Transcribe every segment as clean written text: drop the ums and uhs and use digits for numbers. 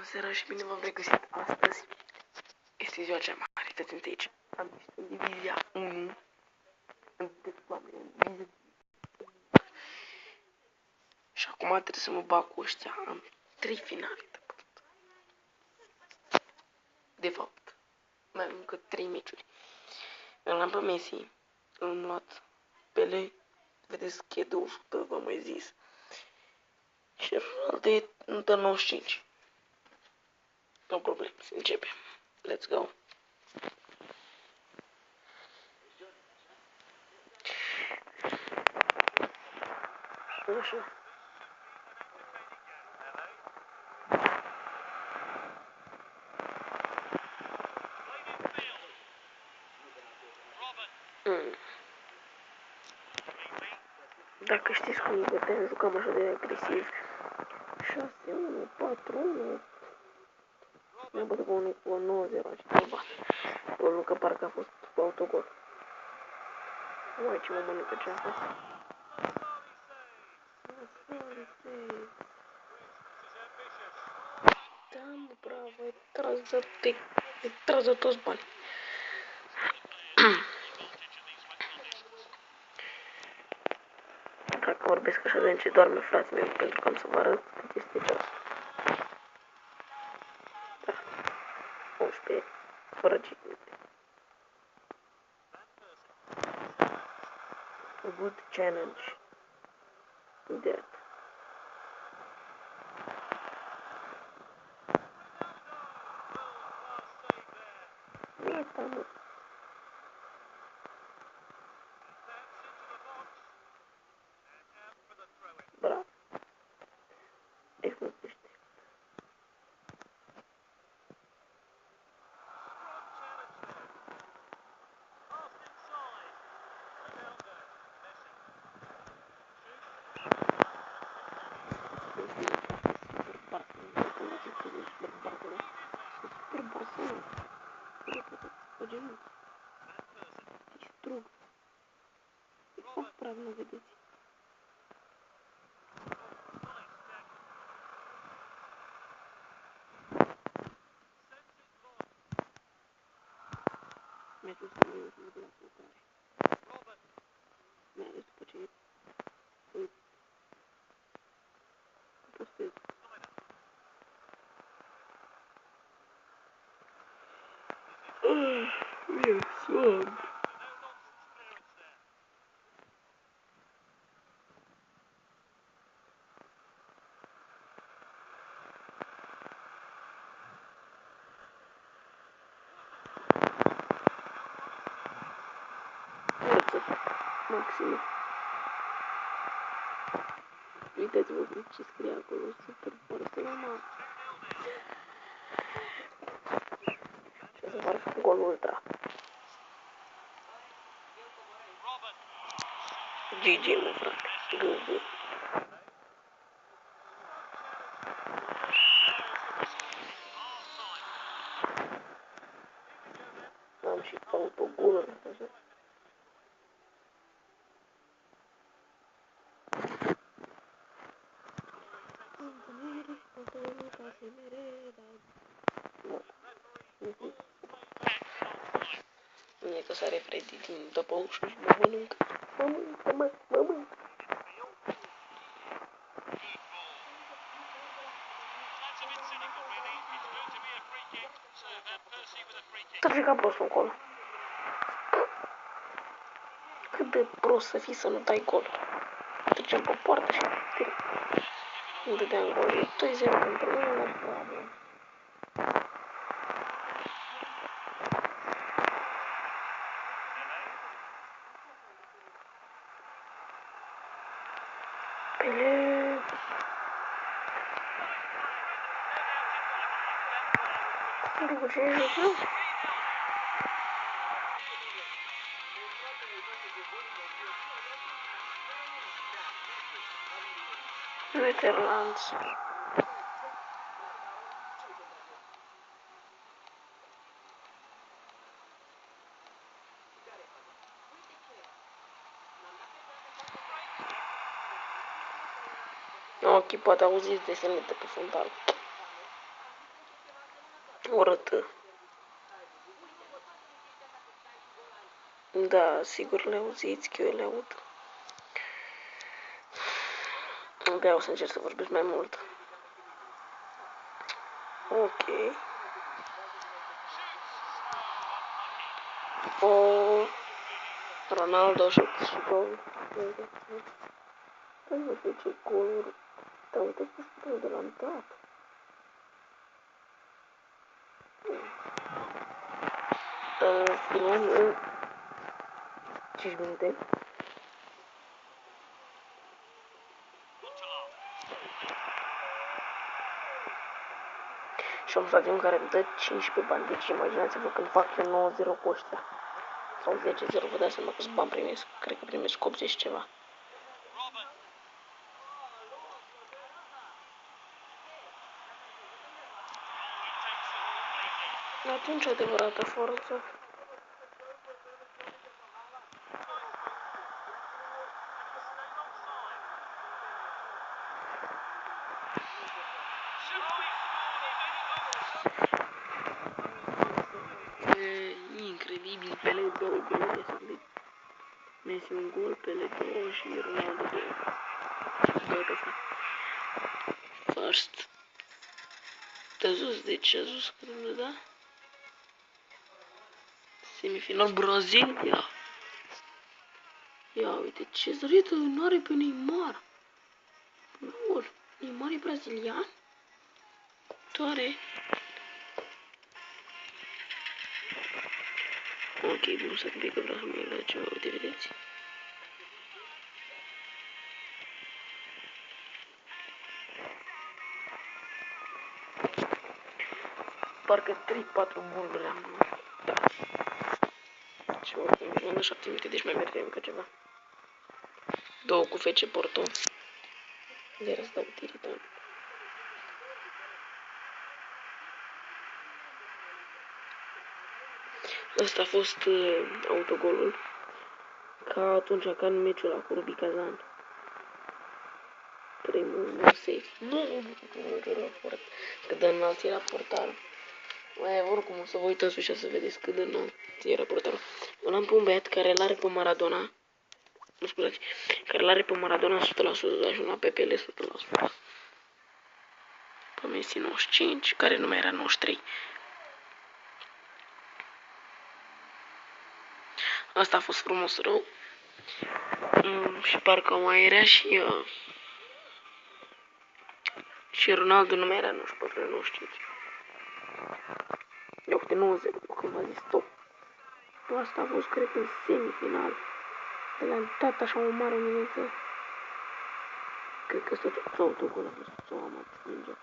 Bună seara și bine v-am regăsit astăzi. Este ziua cea mare, uitați-mi aici. Am ieșit în divizia 1. Și acum trebuie să mă bag cu ăștia. Am 3 finale de pământ. De fapt, mai am încă 3 meciuri. Îl am pe Messi, l-am luat Pele, vedeți schedul, v-am mai zis. Și Ronaldo e încă 95. No problem, să începem. Let's go. Așa. Dacă știți cum putem, jucăm așa de agresiv. 6-1, 4-1. Mi-am bătut cu 9-0 și mai bat. Golul că parcă a fost cu autogol. Uai, ce mă mănâncă ce a fost. Da, mă, bravo, ai tras de toți bani. Dacă vorbesc așa de ce doarme frații mei, pentru că am să vă arăt cât este ceas. Da, 11, fără 5 minute. A good challenge. That. Iată, mă. Bravo. E cum ești. Nu vedeți. Mi-a dus să mă duc la lucrare. Mai ales după ce postez. E somn. Maxim. Uitați-vă ce scrie acolo, Super Barcelona. Și o să fac gol ultra. GG, mă, frate. GG. Am și autogoluri. Mie că sare Freddy din după ușă și mă mănâncă. Mă mănâncă. Trece ca prostul acolo. Cât de prost să fii să nu dai gol. Trecem pe poartă și nu dădeam gol. E 2-0 pentru noi, nu bravo. Pele. După ce e joc, Netherlands. Ok, poate auziți desenele pe fundal. urâtă. Da, sigur le auziți, că eu le aud. Abia o să încerc să vorbesc mai mult. Ok. Oh, Ronaldo și gol. Nu știu ce goluri. Dar uite că spune de la întâi. Finăm în 5 minute. Și am stadion care îmi dă 15 bani. Deci imaginați-vă când fac eu 9-0 cu ăștia. Sau 10-0, vă dați seama câți bani primesc. Cred că primesc 80 ceva. Atunci adevărată forță. E incredibil, Pele 2 goluri de Messi un gol, Pele 2 și Ronaldo 2. Gata, first. Te-a zis, deci a zis că nu da? Semifinal Brazilia. Ia uite ce zărită nu are pe Neymar. Nu, Neymar e brazilian? Doare. Ok, bun, să un pic că vreau să mă iau la ceva, uite, vedeți? Parcă 3-4 goluri am dat. Și oricum, am dat 7 minute, deci mai merge încă ceva. 2 cu FC Porto. Iar să dau tiritan. Asta a fost autogolul. Ca atunci, ca în meciul ăla cu Rubi Kazan. Primul safe. Nu era fort. Cât de înalt era portarul. Oricum o să vă uitați așa să vedeți cât de înalt era portarul. Eu l-am pe un băiat care l-are pe Maradona. Nu scuzați. Care l-are pe Maradona 100%, și una pe Pele 100%. Pe Messi 95, care nu mai era 93. Asta a fost frumos rău. Și parcă mai era și Ronaldo nu mai era 94, 95. Eu uite 90, când v-a zis stop. Asta a fost, cred că, în semifinal. De la dat așa o mare minunță. Cred că ăsta tot autogol a fost, sau am atins mingea.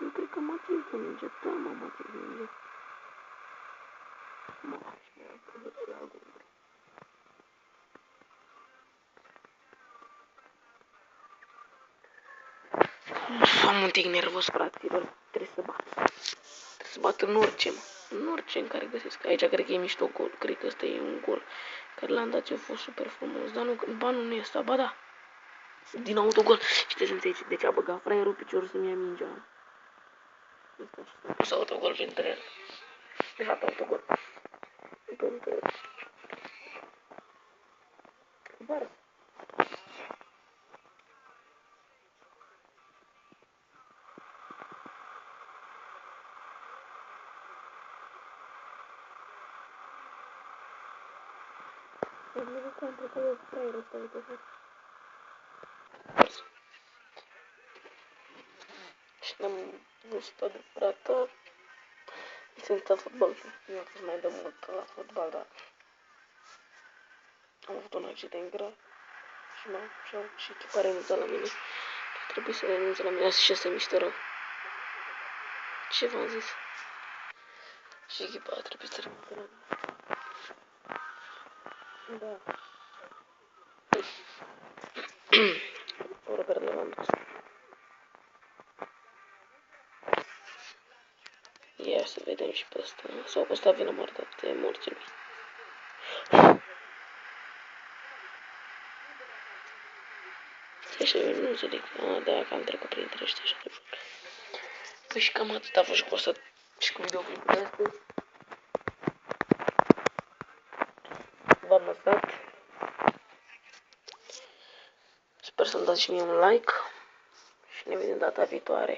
Eu cred că m-a atins de mingea, da, m-am atins de mingea. Și mi-a pus la gol. Am un tic nervos, fraților. Trebuie să bat. Trebuie să bat în orice, mă. În orice în care găsesc. Aici cred că e mișto gol. Cred că ăsta e un gol care l-am dat eu, a fost super frumos. Dar nu, banul nu e ăsta, ba da. Din autogol. Și te înțelegi de ce a băgat fraierul piciorul să-mi ia mingea. Ăsta și s-a pus autogol printre el. De fapt, autogol. Pentru... Vară. Am văzut că am trecut eu fraierul ăsta, uite. Și ne-am văzut adevărat. Sunt la fotbal. Nu am fost mai de mult la fotbal, dar am avut un accident grav și echipa a renunțat la mine. Trebuie să renunțe la mine și asta e mișto rău. Ce v-am zis? Și echipa a trebuit să renunțe la mine. Da. Robert Lewandowski. Ia să vedem și pe ăsta. Sau pe ăsta vine moartea de morții lui. Așa, nu înțeleg. Da, că am trecut printre ăștia așa de fort. Păi și cam atât a fost cu asta. și cu videoclipul de astăzi. V-am lăsat. Sper să-mi dați și mie un like și ne vedem data viitoare.